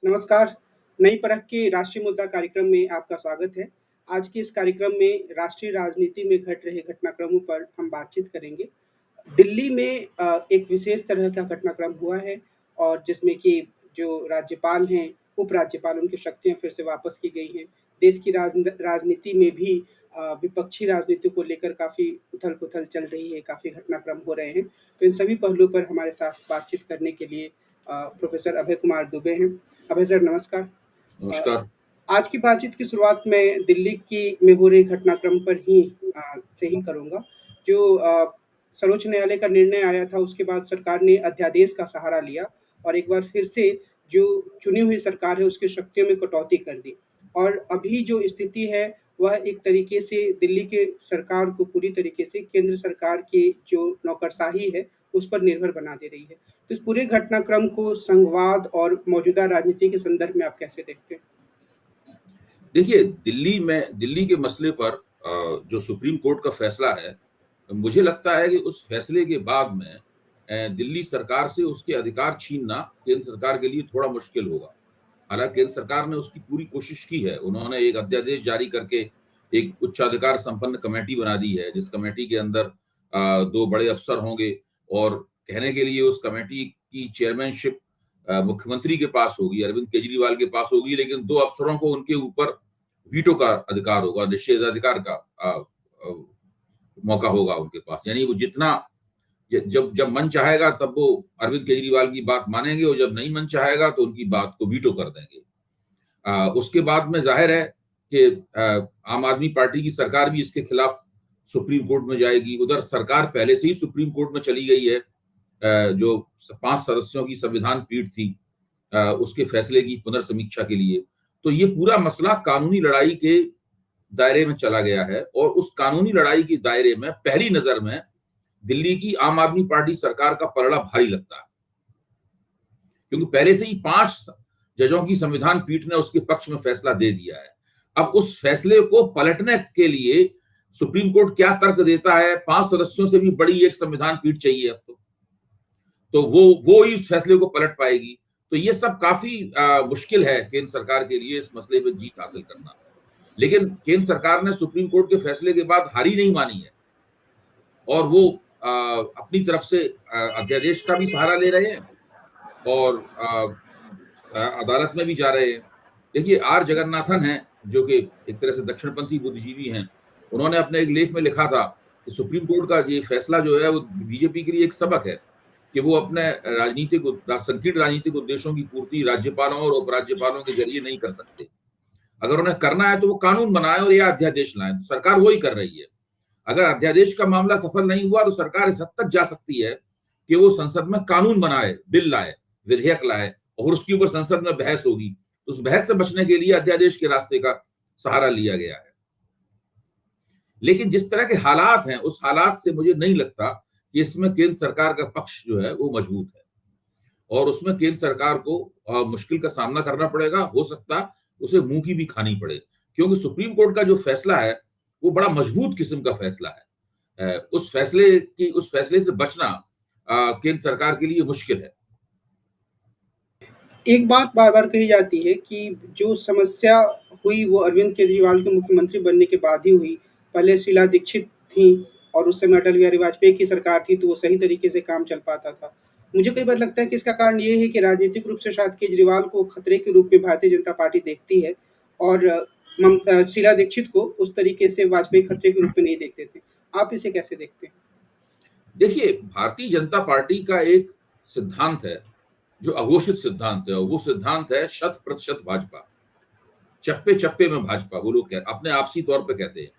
नमस्कार। नई परख के राष्ट्रीय मुद्दा कार्यक्रम में आपका स्वागत है। आज के इस कार्यक्रम में राष्ट्रीय राजनीति में घट रहे घटनाक्रमों पर हम बातचीत करेंगे। दिल्ली में एक विशेष तरह का घटनाक्रम हुआ है और जिसमें कि जो राज्यपाल हैं, उपराज्यपाल उनकी शक्तियाँ फिर से वापस की गई हैं। देश की राजनीति में भी विपक्षी राजनीति को लेकर काफ़ी उथल-पुथल चल रही है, काफ़ी घटनाक्रम हो रहे हैं। तो इन सभी पहलुओं पर हमारे साथ बातचीत करने के लिए प्रोफ़ेसर अभय कुमार दुबे हैं। अभय सर नमस्कार। अ, नमस्कार। आज की बातचीत की शुरुआत मैं दिल्ली की में हो रहे घटनाक्रम पर ही से ही करूँगा। जो सर्वोच्च न्यायालय का निर्णय आया था उसके बाद सरकार ने अध्यादेश का सहारा लिया और एक बार फिर से जो चुनी हुई सरकार है उसकी शक्तियों में कटौती कर दी। और अभी जो स्थिति है वह एक तरीके से दिल्ली के सरकार को पूरी तरीके से केंद्र सरकार की जो नौकरशाही है उस पर निर्भर बना दे रही है। तो इस पूरे घटनाक्रम को संघवाद और मौजूदा राजनीति के संदर्भ में आप कैसे देखते हैं? देखिए, दिल्ली के मसले पर जो सुप्रीम कोर्ट का फैसला है, मुझे लगता है कि उस फैसले के बाद में दिल्ली सरकार से उसके अधिकार छीनना केंद्र सरकार के लिए थोड़ा मुश्किल होगा। हालाँकि केंद्र सरकार ने उसकी पूरी कोशिश की है। उन्होंने एक अध्यादेश जारी करके एक उच्चाधिकार संपन्न कमेटी बना दी है, जिस कमेटी के अंदर 2 बड़े अफ़सर होंगे और कहने के लिए उस कमेटी की चेयरमैनशिप मुख्यमंत्री के पास होगी, अरविंद केजरीवाल के पास होगी, लेकिन 2 अफ़सरों को उनके ऊपर वीटो का अधिकार होगा, निषेधाधिकार का अ, मौका होगा उनके पास। यानी वो जितना ज जब जब मन चाहेगा तब वो अरविंद केजरीवाल की बात मानेंगे और जब नहीं मन चाहेगा तो उनकी बात को वीटो कर देंगे। उसके बाद में ज़ाहिर है कि आम आदमी पार्टी की सरकार भी इसके खिलाफ सुप्रीम कोर्ट में जाएगी। उधर सरकार पहले से ही सुप्रीम कोर्ट में चली गई है। जो 5 सदस्यों की संविधान पीठ थी, उसके फैसले की पुनर्समीक्षा के लिए। तो ये पूरा मसला कानूनी लड़ाई के दायरे में चला गया है और उस कानूनी लड़ाई के दायरे में पहली नज़र में दिल्ली की आम आदमी पार्टी सरकार का पलड़ा भारी लगता है। क्योंकि पहले से ही 5 जजों की संविधान पीठ ने उसके पक्ष में फैसला दे दिया है। अब उस फैसले को पलटने के लिए सुप्रीम कोर्ट क्या तर्क देता है, 5 सदस्यों से भी बड़ी एक संविधान पीठ चाहिए अब तो। तो वो ही उस फैसले को पलट पाएगी। तो ये सब काफ़ी मुश्किल है केंद्र सरकार के लिए इस मसले में जीत हासिल करना। लेकिन केंद्र सरकार ने सुप्रीम कोर्ट के फैसले के बाद हार ही नहीं मानी है और वो अपनी तरफ से अध्यादेश का भी सहारा ले रहे हैं और अदालत में भी जा रहे हैं। देखिए, आर जगन्नाथन हैं, जो कि एक तरह से दक्षिणपंथी बुद्धिजीवी हैं। उन्होंने अपने एक लेख में लिखा था कि सुप्रीम कोर्ट का ये फैसला जो है वो बीजेपी के लिए एक सबक है कि वो अपने संकीर्ण राजनीतिक उद्देश्यों की पूर्ति राज्यपालों और उपराज्यपालों के ज़रिए नहीं कर सकते। अगर उन्हें करना है तो वो कानून बनाएँ और या अध्यादेश लाएँ। तो सरकार वो ही कर रही है। अगर अध्यादेश का मामला सफल नहीं हुआ तो सरकार इस हद तक जा सकती है कि वो संसद में कानून बनाए, बिल लाए, विधेयक लाए और उसके ऊपर संसद में बहस होगी। तो उस बहस से बचने के लिए अध्यादेश के रास्ते का सहारा लिया गया है। लेकिन जिस तरह के हालात हैं, उस हालात से मुझे नहीं लगता कि इसमें केंद्र सरकार का पक्ष जो है वो मजबूत है और उसमें केंद्र सरकार को मुश्किल का सामना करना पड़ेगा। हो सकता है उसे मुँह की भी खानी पड़े, क्योंकि सुप्रीम कोर्ट का जो फैसला है, वो बड़ा मजबूत किस्म का फैसला है। उस फैसले से बचना केंद्र सरकार के लिए मुश्किल है। एक बात बार-बार कही जाती है कि जो समस्या हुई वो अरविंद केजरीवाल के मुख्यमंत्री बनने के बाद ही हुई। पहले शीला दीक्षित थीं और उस समय अटल बिहारी वाजपेयी की सरकार थी तो वो सही तरीके से काम चल पाता था। मुझे कई बार लगता है कि इसका कारण ये है कि राजनीतिक रूप से शायद केजरीवाल को खतरे के रूप में भारतीय जनता पार्टी देखती है और शीला दीक्षित को उस तरीके से वाजपेयी खतरे के रूप में नहीं देखते थे। आप इसे कैसे देखते हैं? देखिए, भारतीय जनता पार्टी का एक सिद्धांत है, जो अघोषित सिद्धांत है और वो सिद्धांत है शत प्रतिशत भाजपा। चप्पे-चप्पे में भाजपा, वो लोग अपने आपसी तौर पे कहते हैं।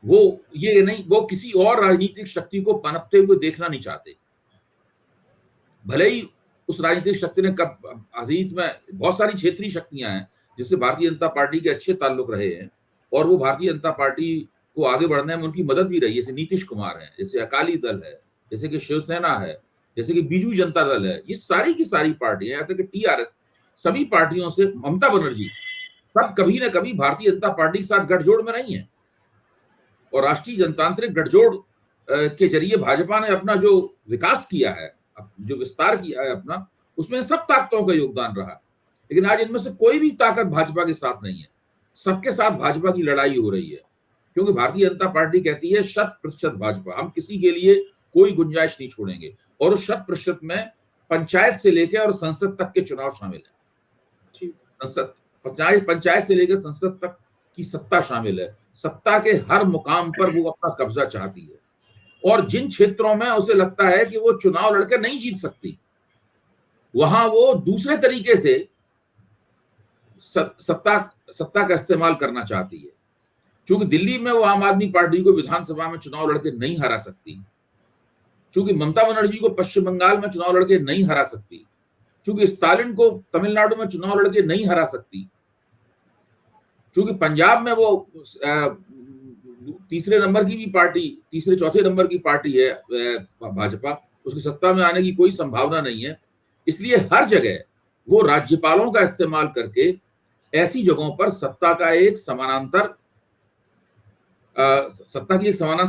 वो किसी और राजनीतिक शक्ति को पनपते हुए देखना नहीं चाहते। भले ही उस राजनीतिक शक्ति ने कब अतीत में बहुत सारी क्षेत्रीय शक्तियाँ हैं, जिससे भारतीय जनता पार्टी के अच्छे ताल्लुक रहे हैं और वो भारतीय जनता पार्टी को आगे बढ़ने में उनकी मदद भी रही है। जैसे नीतीश कुमार हैं, जैसे अकाली दल है, जैसे कि शिवसेना है, जैसे कि बीजू जनता दल है। ये सारी की सारी पार्टियाँ, यहाँ तक कि टीआरएस, सभी पार्टियों से ममता बनर्जी, सब कभी न कभी भारतीय जनता पार्टी के साथ गठजोड़ में रही हैं और राष्ट्रीय जनतांत्रिक गठजोड़ के ज़रिए भाजपा ने अपना जो विकास किया है, जो विस्तार किया है अपना, उसमें सब ताकतों का योगदान रहा है। लेकिन आज इनमें से कोई भी ताकत भाजपा के साथ नहीं है। सबके साथ भाजपा की लड़ाई हो रही है, क्योंकि भारतीय जनता पार्टी कहती है 100% भाजपा, हम किसी के लिए कोई गुंजाइश नहीं छोड़ेंगे। और उस 100% में पंचायत से लेकर और संसद तक के चुनाव शामिल है। संसद, पंचायत से लेकर संसद तक की सत्ता शामिल है। सत्ता के हर मुकाम पर वो अपना कब्जा चाहती है, और जिन क्षेत्रों में उसे लगता है कि वो चुनाव लड़कर नहीं जीत सकती, वहां वो दूसरे तरीके से सत्ता का इस्तेमाल करना चाहती है। क्योंकि दिल्ली में वो आम आदमी पार्टी को विधानसभा में चुनाव लड़के नहीं हरा सकती, क्योंकि ममता बनर्जी को पश्चिम बंगाल में चुनाव लड़के नहीं हरा सकती, क्योंकि स्टालिन को तमिलनाडु में चुनाव लड़के नहीं हरा सकती, क्योंकि पंजाब में वो तीसरे नंबर की भी पार्टी, तीसरे चौथे नंबर की पार्टी है भाजपा, उसकी सत्ता में आने की कोई संभावना नहीं है। इसलिए हर जगह वो राज्यपालों का इस्तेमाल करके ऐसी जगहों पर सत्ता की एक समानांतर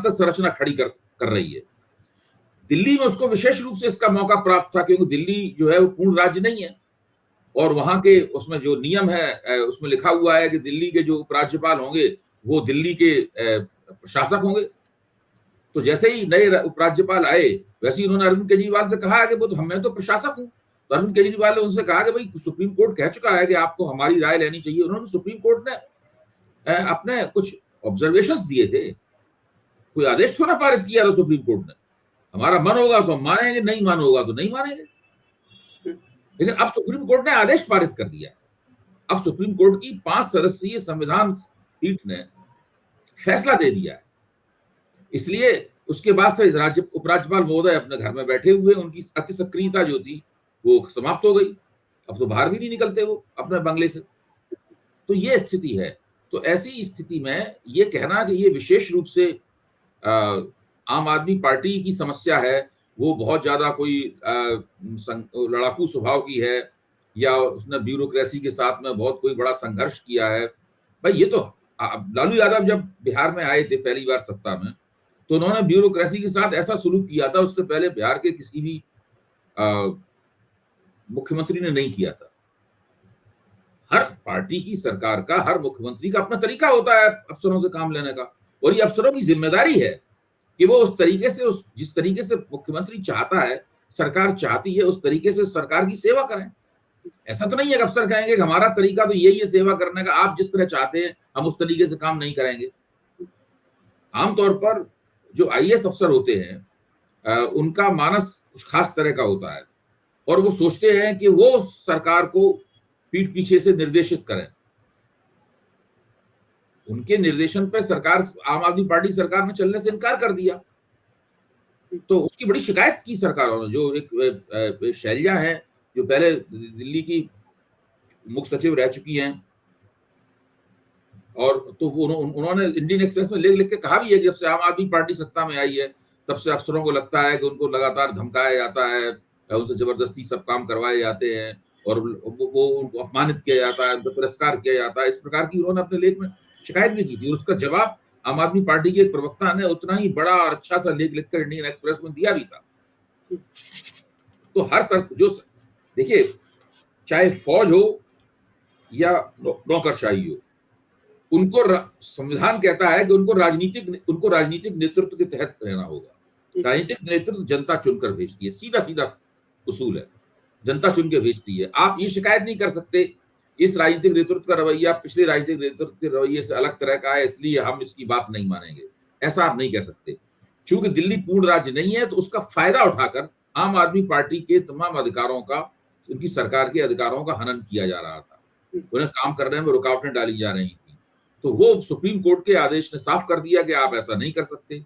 संरचना खड़ी कर रही है। दिल्ली में उसको विशेष रूप से इसका मौका प्राप्त था, क्योंकि दिल्ली जो है वो पूर्ण राज्य नहीं है, और वहां के उसमें जो नियम है उसमें लिखा हुआ है कि दिल्ली के जो उपराज्यपाल होंगे वो दिल्ली के प्रशासक होंगे। तो जैसे ही नए उपराज्यपाल आए, वैसे ही उन्होंने अरविंद केजरीवाल से कहा है कि वो तो मैं तो प्रशासक हूँ। तो अरविंद केजरीवाल ने उनसे कहा कि भाई सुप्रीम कोर्ट कह चुका है कि आपको हमारी राय लेनी चाहिए। उन्होंने, सुप्रीम कोर्ट ने अपने कुछ ऑब्जर्वेशंस दिए थे, कोई आदेश थोड़ा पारित किया था सुप्रीम कोर्ट ने। हमारा मन होगा तो हम मानेंगे, नहीं मन होगा तो नहीं मानेंगे। लेकिन अब सुप्रीम कोर्ट ने आदेश पारित कर दिया। अब सुप्रीम कोर्ट की 5 सदस्यीय संविधान पीठ ने फैसला दे दिया है। इसलिए उसके बाद से उपराज्यपाल महोदय अपने घर में बैठे हुए, उनकी अति सक्रियता जो थी वो समाप्त हो गई। अब तो बाहर भी नहीं निकलते वो अपने बंगले से। तो ये स्थिति है। तो ऐसी स्थिति में ये कहना कि ये विशेष रूप से आम आदमी पार्टी की समस्या है, वो बहुत ज्यादा कोई लड़ाकू स्वभाव की है, या उसने ब्यूरोक्रेसी के साथ में बहुत कोई बड़ा संघर्ष किया है, भाई ये तो लालू यादव जब बिहार में आए थे पहली बार सत्ता में, तो उन्होंने ब्यूरोक्रेसी के साथ ऐसा सुलूक किया था, उससे पहले बिहार के किसी भी मुख्यमंत्री ने नहीं किया था। हर पार्टी की सरकार का, हर मुख्यमंत्री का अपना तरीका होता है अफसरों से काम लेने का, और ये अफसरों की जिम्मेदारी है कि वो उस तरीके से, जिस तरीके से मुख्यमंत्री चाहता है, सरकार चाहती है, उस तरीके से सरकार की सेवा करें। ऐसा तो नहीं है कि अफसर कहेंगे कि हमारा तरीका तो यही है सेवा करने का, आप जिस तरह चाहते हैं हम उस तरीके से काम नहीं करेंगे। आमतौर पर जो आईएएस अफसर होते हैं उनका मानस कुछ खास तरह का होता है, और वो सोचते हैं कि वो सरकार को पीठ पीछे से निर्देशित करें। उनके निर्देशन पर सरकार, आम आदमी पार्टी सरकार ने चलने से इनकार कर दिया, तो उसकी बड़ी शिकायत की सरकारों ने। जो एक शैलजा है, जो पहले दिल्ली की मुख्य सचिव रह चुकी हैं, और तो उन्होंने इंडियन एक्सप्रेस में लिख के कहा भी है कि जब से आम आदमी पार्टी सत्ता में आई है, तब से अफसरों को लगता है कि उनको लगातार धमकाया जाता है, उनसे जबरदस्ती सब काम करवाए जाते हैं, और वो उनको अपमानित किया जाता है, उनको तिरस्कार किया जाता है। इस प्रकार की उन्होंने अपने लेख में शिकायत भी की थी, और उसका जवाब आम आदमी पार्टी के एक प्रवक्ता ने उतना ही बड़ा और अच्छा सा लेख लिखकर इंडियन एक्सप्रेस में दिया भी था। तो हर जो देखिए, चाहे फौज हो या नौकरशाही हो, उनको संविधान कहता है कि उनको राजनीतिक नेतृत्व के तहत रहना होगा। राजनीतिक नेतृत्व जनता चुनकर भेजती है, सीधा सीधा उसूल है, जनता चुन के भेजती है। आप ये शिकायत नहीं कर सकते इस राजनीतिक नेतृत्व का रवैया पिछले राजनीतिक नेतृत्व के रवैये से अलग तरह का है, इसलिए हम इसकी बात नहीं मानेंगे, ऐसा आप नहीं कह सकते। क्योंकि दिल्ली पूर्ण राज्य नहीं है, तो उसका फायदा उठाकर आम आदमी पार्टी के तमाम अधिकारों का, उनकी सरकार के अधिकारों का हनन किया जा रहा था, उन्हें काम करने में रुकावटें डाली जा रही थी। तो वो सुप्रीम कोर्ट के आदेश ने साफ कर दिया कि आप ऐसा नहीं कर सकते।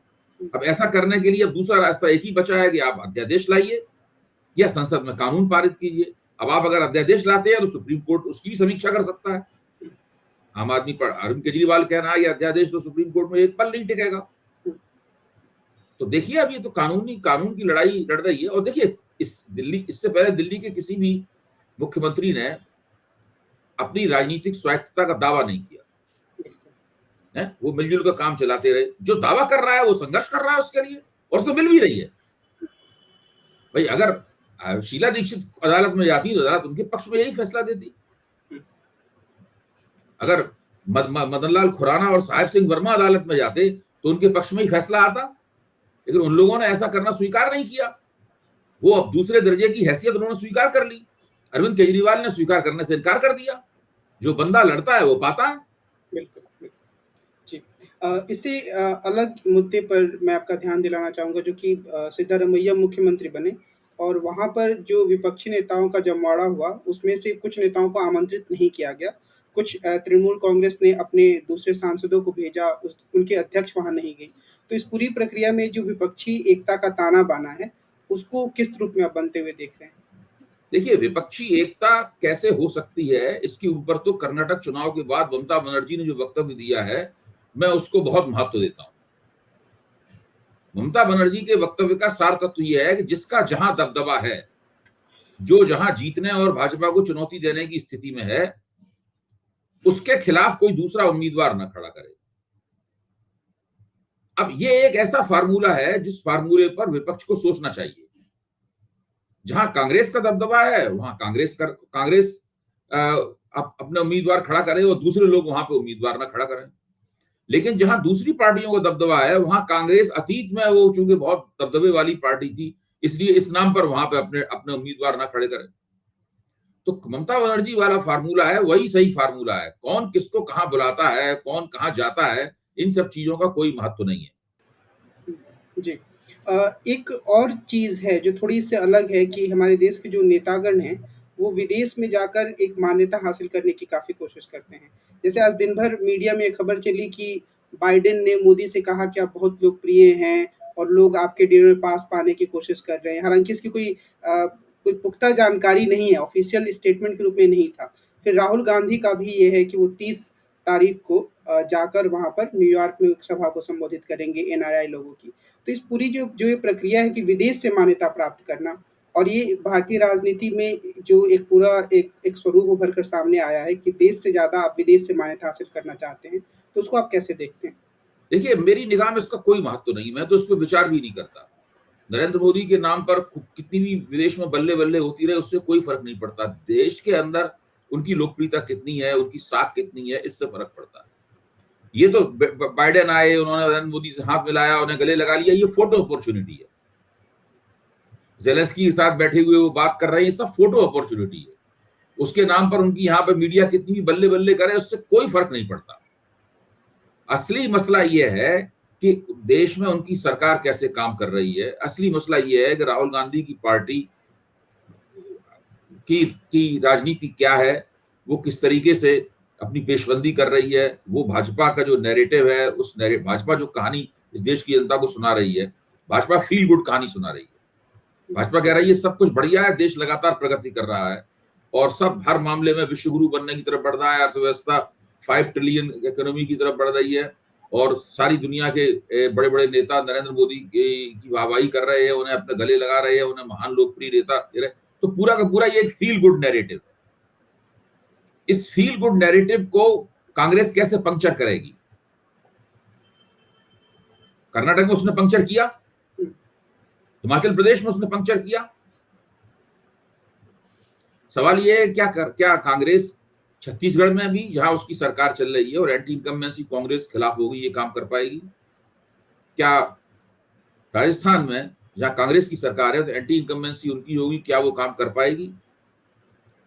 अब ऐसा करने के लिए अब दूसरा रास्ता एक ही बचा है कि आप अध्यादेश लाइए या संसद में कानून पारित कीजिए। अब आप अगर अध्यादेश लाते हैं तो सुप्रीम कोर्ट उसकी समीक्षा कर सकता है। आम आदमी पर अरविंद केजरीवाल कह रहा है ये अध्यादेश तो सुप्रीम कोर्ट में एक पल नहीं टिकेगा। तो देखिए, अब ये तो कानून की लड़ाई लड़ रही है। और देखिए, इससे पहले दिल्ली के किसी भी मुख्यमंत्री ने अपनी राजनीतिक स्वायत्तता का दावा नहीं किया है, वो मिलजुल कर काम चलाते रहे। जो दावा कर रहा है वो संघर्ष कर रहा है उसके लिए, और उसको मिल भी रही है। भाई अगर शीला दीक्षित अदालत में जाती तो अदालत उनके पक्ष में यही फैसला देती अगर मदन लाल खुराना और साहिब सिंह वर्मा अदालत में जाते तो उनके पक्ष में ही फैसला आता, लेकिन उन लोगों ने ऐसा करना स्वीकार नहीं किया। वो अब दूसरे दर्जे की हैसियत उन्होंने स्वीकार कर ली। अरविंद केजरीवाल ने स्वीकार करने से इनकार कर दिया। जो बंदा लड़ता है वो पाता है। बिल्कुल, बिल्कुल। जी। इससे अलग मुद्दे पर मैं आपका ध्यान दिलाना चाहूँगा, जो कि सिद्धारमैया मुख्यमंत्री बने और वहाँ पर जो विपक्षी नेताओं का जमवाड़ा हुआ, उसमें से कुछ नेताओं को आमंत्रित नहीं किया गया। कुछ तृणमूल कांग्रेस ने अपने दूसरे सांसदों को भेजा, उस उनके अध्यक्ष वहाँ नहीं गए। तो इस पूरी प्रक्रिया में जो विपक्षी एकता का ताना-बाना है, उसको किस रूप में आप बनते हुए देख रहे हैं? देखिए, विपक्षी एकता कैसे हो सकती है, इसके ऊपर तो कर्नाटक चुनाव के बाद ममता बनर्जी ने जो वक्तव्य दिया है, मैं उसको बहुत महत्व देता हूँ। ममता बनर्जी के वक्तव्य का सार तत्व यह है कि जिसका जहां दबदबा है, जो जहां जीतने और भाजपा को चुनौती देने की स्थिति में है, उसके खिलाफ कोई दूसरा उम्मीदवार न खड़ा करे। अब ये एक ऐसा फार्मूला है जिस फार्मूले पर विपक्ष को सोचना चाहिए। जहां कांग्रेस का दबदबा है, वहां कांग्रेस अपने उम्मीदवार खड़ा करे और दूसरे लोग वहां पे उम्मीदवार ना खड़ा करें। लेकिन जहां दूसरी पार्टियों का दबदबा है, वहां कांग्रेस अतीत में वो चूंकि बहुत दबदबे वाली पार्टी थी, इसलिए इस नाम पर वहां पे अपने अपने उम्मीदवार ना खड़े करें। तो ममता बनर्जी वाला फार्मूला है, वही सही फार्मूला है। कौन किसको कहां बुलाता है, कौन कहां जाता है, इन सब चीजों का कोई महत्व नहीं है। जी। एक और चीज़ है जो थोड़ी इससे अलग है कि हमारे देश के जो नेतागण हैं, वो विदेश में जाकर एक मान्यता हासिल करने की काफ़ी कोशिश करते हैं। जैसे आज दिन भर मीडिया में एक खबर चली कि बाइडेन ने मोदी से कहा कि आप बहुत लोकप्रिय हैं और लोग आपके डिनर पास पाने की कोशिश कर रहे हैं। हालाँकि इसकी कोई पुख्ता जानकारी नहीं है, ऑफ़िशियल स्टेटमेंट के रूप में नहीं था। फिर राहुल गांधी का भी ये है कि वो 30 तारीख को जाकर वहाँ पर न्यूयॉर्क में एक सभा को संबोधित करेंगे एनआरआई लोगों की। तो इस पूरी जो जो ये प्रक्रिया है कि विदेश से मान्यता प्राप्त करना और ये भारतीय राजनीति में जो एक पूरा एक स्वरूप उभर कर सामने आया है कि देश से ज़्यादा आप विदेश से मान्यता हासिल करना चाहते हैं, तो उसको आप कैसे देखते हैं? देखिए, मेरी निगाह में इसका कोई महत्व नहीं, मैं तो इस पर विचार भी नहीं करता। नरेंद्र मोदी के नाम पर कितनी भी विदेश में बल्ले-बल्ले होती रहे, उससे कोई फ़र्क नहीं पड़ता। देश के अंदर उनकी लोकप्रियता कितनी है, उनकी साख कितनी है, इससे फ़र्क पड़ता है। ये तो बाइडेन आए, उन्होंने नरेंद्र मोदी से हाथ मिलाया, उन्हें गले लगा लिया, ये फ़ोटो अपॉर्च्युनिटी है। ज़ेलेंस्की के साथ बैठे हुए वो बात कर रहे हैं, ये सब फ़ोटो अपॉर्च्युनिटी है। उसके नाम पर उनकी यहाँ पे मीडिया कितनी भी बल्ले-बल्ले करे, उससे कोई फ़र्क नहीं पड़ता। असली मसला ये है कि देश में उनकी सरकार कैसे काम कर रही है। असली मसला ये है कि राहुल गांधी की पार्टी की राजनीति क्या है, वो किस तरीके से अपनी पेशबंदी कर रही है, वो भाजपा का जो नैरेटिव है, भाजपा जो कहानी इस देश की जनता को सुना रही है, भाजपा फील गुड कहानी सुना रही है। भाजपा कह रही है सब कुछ बढ़िया है, देश लगातार प्रगति कर रहा है और सब हर मामले में विश्व गुरु बनने की तरफ बढ़ रहा है, अर्थव्यवस्था 5 ट्रिलियन इकोनॉमी की तरफ बढ़ रही है और सारी दुनिया के बड़े-बड़े नेता नरेंद्र मोदी की वाहवाही कर रहे हैं, उन्हें अपने गले लगा रहे हैं, उन्हें महान लोकप्रिय नेता दे रहे हैं। तो पूरा का पूरा ये एक फील गुड नैरेटिव है। इस फील गुड नैरेटिव को कांग्रेस कैसे पंक्चर करेगी? कर्नाटक में उसने पंक्चर किया, हिमाचल प्रदेश में उसने पंक्चर किया। सवाल ये है क्या कांग्रेस छत्तीसगढ़ में भी जहां उसकी सरकार चल रही है और एंटी इनकम्बेंसी कांग्रेस खिलाफ होगी, ये काम कर पाएगी? क्या राजस्थान में जहां कांग्रेस की सरकार है तो एंटी इनकम्बेंसी उनकी होगी, क्या वो काम कर पाएगी?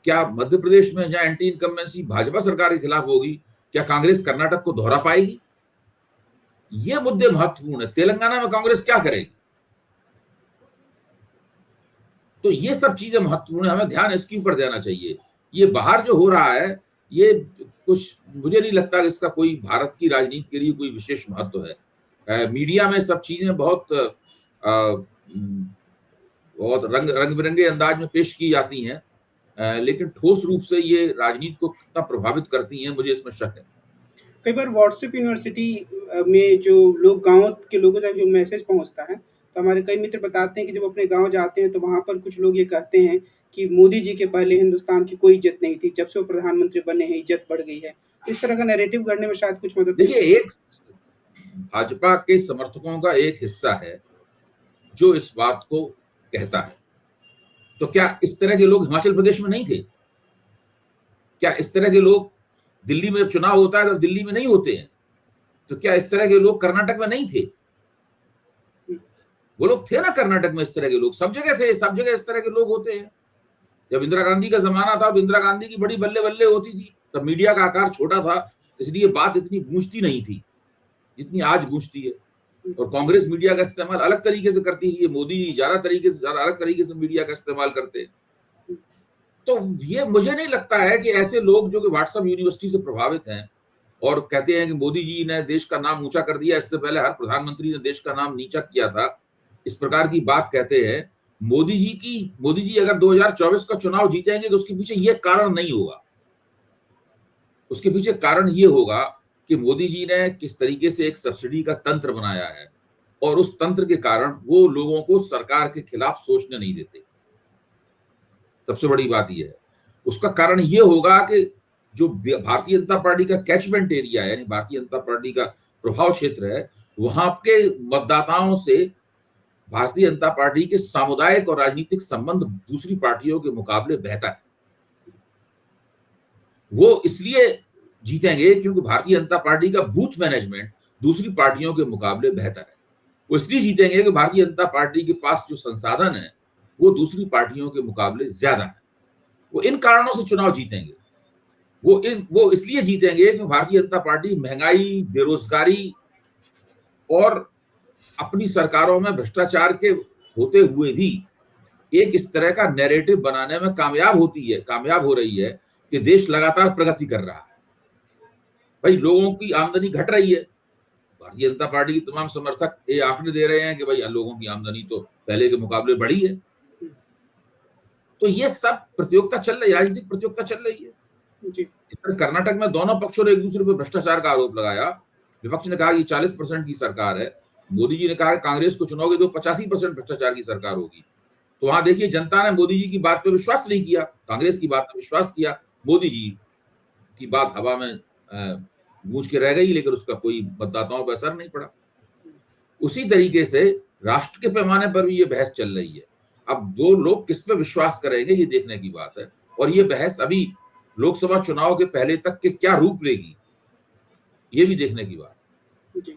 क्या मध्य प्रदेश में जहां एंटी इनकम्बेंसी भाजपा सरकार के खिलाफ होगी, क्या कांग्रेस कर्नाटक को दोहरा पाएगी? ये मुद्दे महत्वपूर्ण है। तेलंगाना में कांग्रेस क्या करेगी? तो ये सब चीजें महत्वपूर्ण है, हमें ध्यान इसके ऊपर देना चाहिए। ये बाहर जो हो रहा है, ये कुछ मुझे नहीं लगता कि इसका कोई भारत की राजनीति के लिए कोई विशेष महत्व है। मीडिया में सब चीजें बहुत रंग बिरंगे अंदाज में पेश की जाती हैं, लेकिन ठोस रूप से ये राजनीति को कितना प्रभावित करती हैं, मुझे इसमें शक है। कई बार व्हाट्सएप यूनिवर्सिटी में जो लोग गाँव के लोगों तक जो मैसेज पहुँचता है, तो हमारे कई मित्र बताते हैं कि जब अपने गाँव जाते हैं तो वहाँ पर कुछ लोग ये कहते हैं कि मोदी जी के पहले हिंदुस्तान की कोई इज़्ज़त नहीं थी, जब से वो प्रधानमंत्री बने हैं इज़्ज़त बढ़ गई है। इस तरह का नैरेटिव गढ़ने में शायद कुछ मदद देखिए, मिल एक भाजपा के समर्थकों का एक हिस्सा है जो इस बात को कहता है। तो क्या इस तरह के लोग हिमाचल प्रदेश में नहीं थे? क्या इस तरह के लोग दिल्ली में जब चुनाव होता है तो दिल्ली में नहीं होते हैं। तो क्या इस तरह के लोग कर्नाटक में नहीं थे? वो लोग थे ना कर्नाटक में, इस तरह के लोग सब जगह थे, सब जगह इस तरह के लोग होते हैं। जब इंदिरा गांधी का जमाना था तो इंदिरा गांधी की बड़ी बल्ले बल्ले होती थी, तब मीडिया का आकार छोटा था, इसलिए बात इतनी गूंजती नहीं थी जितनी आज गूंजती है। और कांग्रेस मीडिया का इस्तेमाल अलग तरीके से करती है, ये मोदी ज्यादा अलग तरीके से मीडिया का इस्तेमाल करते हैं। तो ये मुझे नहीं लगता है कि ऐसे लोग जो कि व्हाट्सएप यूनिवर्सिटी से प्रभावित हैं और कहते हैं कि मोदी जी ने देश का नाम ऊंचा कर दिया, इससे पहले हर प्रधानमंत्री ने देश का नाम नीचा किया था, इस प्रकार की बात कहते हैं। मोदी जी अगर 2024 का चुनाव जीतेंगे तो उसके पीछे ये कारण नहीं होगा। उसके पीछे कारण ये होगा कि मोदी जी ने किस तरीके से एक सब्सिडी का तंत्र बनाया है और उस तंत्र के कारण वो लोगों को सरकार के खिलाफ सोचने नहीं देते। सबसे बड़ी बात यह है। उसका कारण ये होगा कि जो भारतीय जनता पार्टी का कैचमेंट एरिया है, यानी भारतीय जनता पार्टी का प्रभाव क्षेत्र है, वहां के मतदाताओं से भारतीय जनता पार्टी के सामुदायिक और राजनीतिक संबंध दूसरी पार्टियों के मुकाबले बेहतर है। वो इसलिए जीतेंगे क्योंकि भारतीय जनता पार्टी का बूथ मैनेजमेंट दूसरी पार्टियों के मुकाबले बेहतर है। वो इसलिए जीतेंगे कि भारतीय जनता पार्टी के पास जो संसाधन है वो दूसरी पार्टियों के मुकाबले ज्यादा है। वो इन कारणों से चुनाव जीतेंगे। वो इसलिए जीतेंगे कि भारतीय जनता पार्टी महंगाई, बेरोजगारी और अपनी सरकारों में भ्रष्टाचार के होते हुए भी एक इस तरह का नैरेटिव बनाने में कामयाब हो रही है कि देश लगातार प्रगति कर रहा है। भाई लोगों की आमदनी घट रही है, भारतीय जनता पार्टी की तमाम समर्थक ये आंकड़े दे रहे हैं कि भाई लोगों की आमदनी तो पहले के मुकाबले बढ़ी है। तो ये सब प्रतियोगिता चल रही है, राजनीतिक प्रतियोगिता चल रही है जी। कर्नाटक में दोनों पक्षों ने एक दूसरे पर भ्रष्टाचार का आरोप लगाया। विपक्ष ने कहा कि 40% की सरकार है, मोदी जी ने कहा कांग्रेस को चुनोगे तो 85% भ्रष्टाचार की सरकार होगी। तो वहां देखिए जनता ने मोदी जी की बात पर विश्वास नहीं किया, कांग्रेस की बात पर विश्वास किया। मोदी जी की बात हवा में गूंज के रह गई, लेकिन उसका कोई मतदाताओं पर असर नहीं पड़ा। उसी तरीके से राष्ट्र के पैमाने पर भी ये बहस चल रही है। अब दो लोग किस पे विश्वास करेंगे ये देखने की बात है, और ये बहस अभी लोकसभा चुनाव के पहले तक के क्या रूप लेगी ये भी देखने की बात है। जी,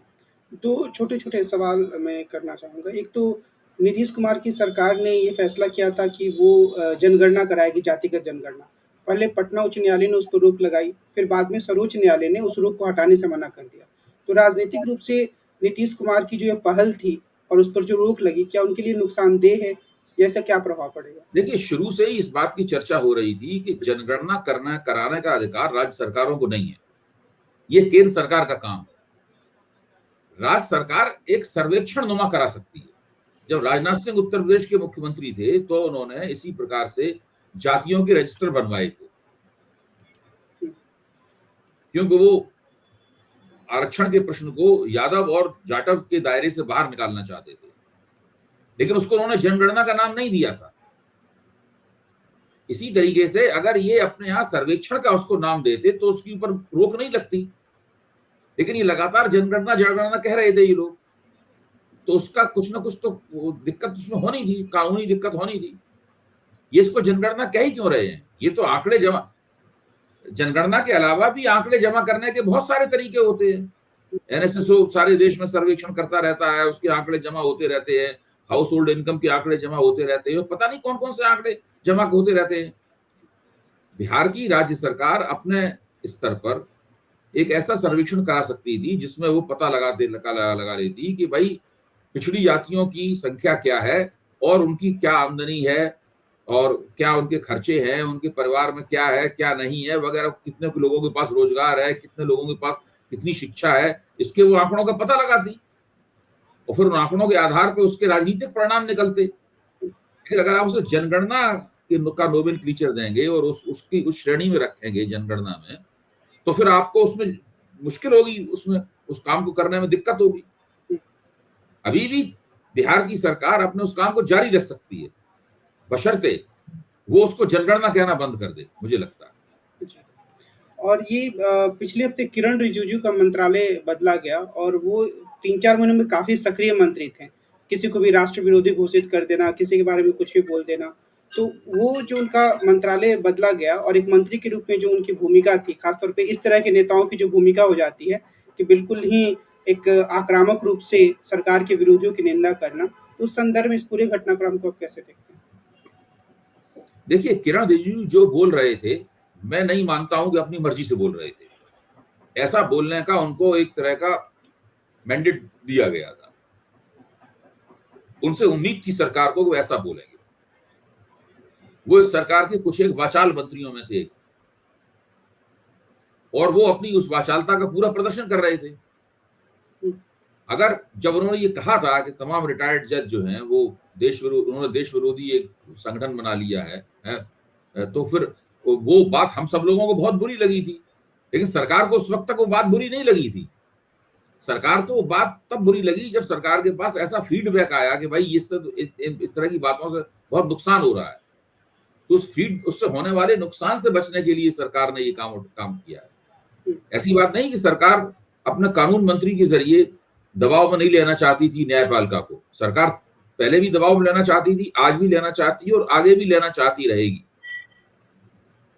2 छोटे-छोटे सवाल मैं करना चाहूँगा। एक तो नीतीश कुमार की सरकार ने ये फैसला किया था कि वो जनगणना कराएगी, जातिगत जनगणना। पहले पटना उच्च न्यायालय ने उस पर रोक लगाई, फिर बाद में सर्वोच्च न्यायालय ने उस रोक को हटाने से मना कर दिया। तो राजनीतिक रूप से नीतीश कुमार की जो ये पहल थी और उस पर जो रोक लगी, क्या उनके लिए नुकसानदेह है? या इसका क्या प्रभाव पड़ेगा? देखिए, शुरू से ही इस बात की चर्चा हो रही थी कि जनगणना कराने का अधिकार राज्य सरकारों को नहीं है, ये केंद्र सरकार का काम है। राज्य सरकार एक सर्वेक्षण नुमा करा सकती है। जब राजनाथ सिंह उत्तर प्रदेश के मुख्यमंत्री थे तो उन्होंने इसी प्रकार से जातियों के रजिस्टर बनवाए थे, क्योंकि वो आरक्षण के प्रश्न को यादव और जाटव के दायरे से बाहर निकालना चाहते थे, लेकिन उसको उन्होंने जनगणना का नाम नहीं दिया था। इसी तरीके से अगर ये अपने यहाँ सर्वेक्षण का उसको नाम देते तो उसके ऊपर रोक नहीं लगती, लेकिन ये लगातार जनगणना जनगणना कह रहे थे ये लोग, तो उसका कुछ ना कुछ तो दिक्कत उसमें होनी थी, कानूनी दिक्कत होनी थी। ये इसको जनगणना कह ही क्यों रहे हैं? ये तो आंकड़े जमा, जनगणना के अलावा भी आंकड़े जमा करने के बहुत सारे तरीके होते हैं। एनएसएसओ सारे देश में सर्वेक्षण करता रहता है, उसके आंकड़े जमा होते रहते हैं, हाउस होल्ड इनकम के आंकड़े जमा होते रहते हैं, पता नहीं कौन कौन से आंकड़े जमा होते रहते हैं। बिहार की राज्य सरकार अपने स्तर पर एक ऐसा सर्वेक्षण करा सकती थी जिसमें वो पता लगा लेती कि भाई पिछड़ी जातियों की संख्या क्या है और उनकी क्या आमदनी है और क्या उनके खर्चे हैं, उनके परिवार में क्या है क्या नहीं है वगैरह, कितने लोगों के पास रोजगार है, कितने लोगों के पास कितनी शिक्षा है, इसके वो आंकड़ों का पता लगाती और फिर उन आंकड़ों के आधार पर उसके राजनीतिक परिणाम निकलते। फिर अगर आप उसे जनगणना का नोमेनक्लेचर देंगे और उसकी उस श्रेणी में रखेंगे जनगणना में, तो फिर आपको उसमें मुश्किल होगी, उसमें उस काम को करने में दिक्कत होगी। अभी भी बिहार की सरकार अपने उस काम को जारी रख सकती है, बशर्ते वो उसको जनगणना कहना बंद कर दे, मुझे लगता है। और ये पिछले हफ्ते किरण रिजिजू का मंत्रालय बदला गया और वो 3-4 महीने में काफ़ी सक्रिय मंत्री थे। किसी को भी राष्ट्र विरोधी घोषित कर देना, किसी के बारे में कुछ भी बोल देना। तो वो जो उनका मंत्रालय बदला गया और एक मंत्री के रूप में जो उनकी भूमिका थी, खासतौर पे इस तरह के नेताओं की जो भूमिका हो जाती है कि बिल्कुल ही एक आक्रामक रूप से सरकार के विरोधियों की निंदा करना, तो उस संदर्भ में इस पूरे घटनाक्रम को आप कैसे देखते हैं? देखिए, किरण रिजिजू जो बोल रहे थे, मैं नहीं मानता हूं कि अपनी मर्जी से बोल रहे थे। ऐसा बोलने का उनको एक तरह का मैंडेट दिया गया था। उनसे उम्मीद थी सरकार को कि वो ऐसा बोलेंगे। वो इस सरकार के कुछ एक वाचाल मंत्रियों में से एक, और वो अपनी उस वाचालता का पूरा प्रदर्शन कर रहे थे। हुँ, अगर जब उन्होंने ये कहा था कि तमाम रिटायर्ड जज जो हैं वो उन्होंने देश विरोधी एक संगठन बना लिया है? तो फिर वो बात हम सब लोगों को बहुत बुरी लगी थी। लेकिन सरकार को उस वक़्त तक वो बात बुरी नहीं लगी थी। सरकार को वो बात तब बुरी लगी जब सरकार के पास ऐसा फीडबैक आया कि भाई ये सब इस तरह की बातों से बहुत नुकसान हो रहा है। तो उससे होने वाले नुकसान से बचने के लिए सरकार ने ये काम किया है। हुँ, ऐसी बात नहीं कि सरकार अपना कानून मंत्री के ज़रिए दबाव में नहीं लेना चाहती थी न्यायपालिका को। सरकार पहले भी दबाव में लेना चाहती थी, आज भी लेना चाहती है और आगे भी लेना चाहती रहेगी।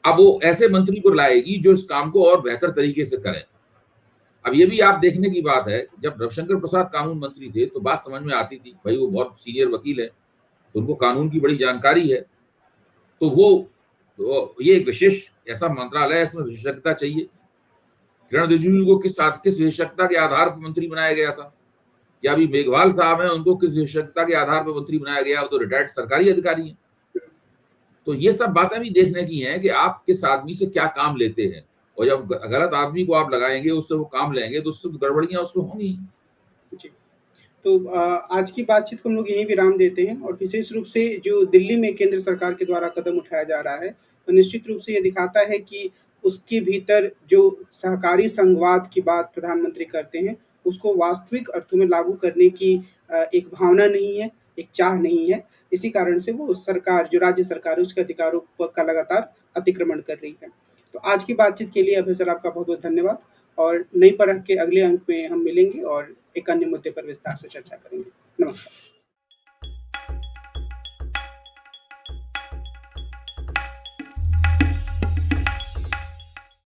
अब वो ऐसे मंत्री को लाएगी जो इस काम को और बेहतर तरीके से करें। अब ये भी आप देखने की बात है, जब रविशंकर प्रसाद कानून मंत्री थे, तो बात समझ में आती थी, भई वो बहुत सीनियर वकील हैं, तो उनको कानून की बड़ी जानकारी है। तो ये एक विशेष ऐसा मंत्रालय है, इसमें विशेषज्ञता चाहिए। किरण रिजिजू को किस विशेषज्ञता के आधार पर मंत्री बनाया गया था? या अभी मेघवाल साहब हैं, उनको किस विशेषज्ञता के आधार पर मंत्री बनाया गया? वो तो रिटायर्ड सरकारी अधिकारी हैं। तो ये सब बातें भी देखने की हैं कि आप किस आदमी से क्या काम लेते हैं, और जब गलत आदमी को आप लगाएँगे, उससे वो काम लेंगे, तो उससे तो गड़बड़ियाँ उसमें होंगी। जी। तो आज की बातचीत को हम लोग यहीं विराम देते हैं और विशेष रूप से जो दिल्ली में केंद्र सरकार के द्वारा कदम उठाया जा रहा है, तो निश्चित रूप से ये दिखाता है कि उसके भीतर जो सहकारी संघवाद की बात प्रधानमंत्री करते हैं, उसको वास्तविक अर्थों में लागू करने की एक भावना नहीं है, एक चाह नहीं है। इसी कारण से वो सरकार, जो राज्य सरकार है, उसके अधिकारों का लगातार अतिक्रमण कर रही है। तो आज की बातचीत के लिए अभय सर आपका बहुत-बहुत धन्यवाद और नई परख के अगले अंक में हम मिलेंगे और एक अन्य मुद्दे पर विस्तार से चर्चा करेंगे। नमस्कार।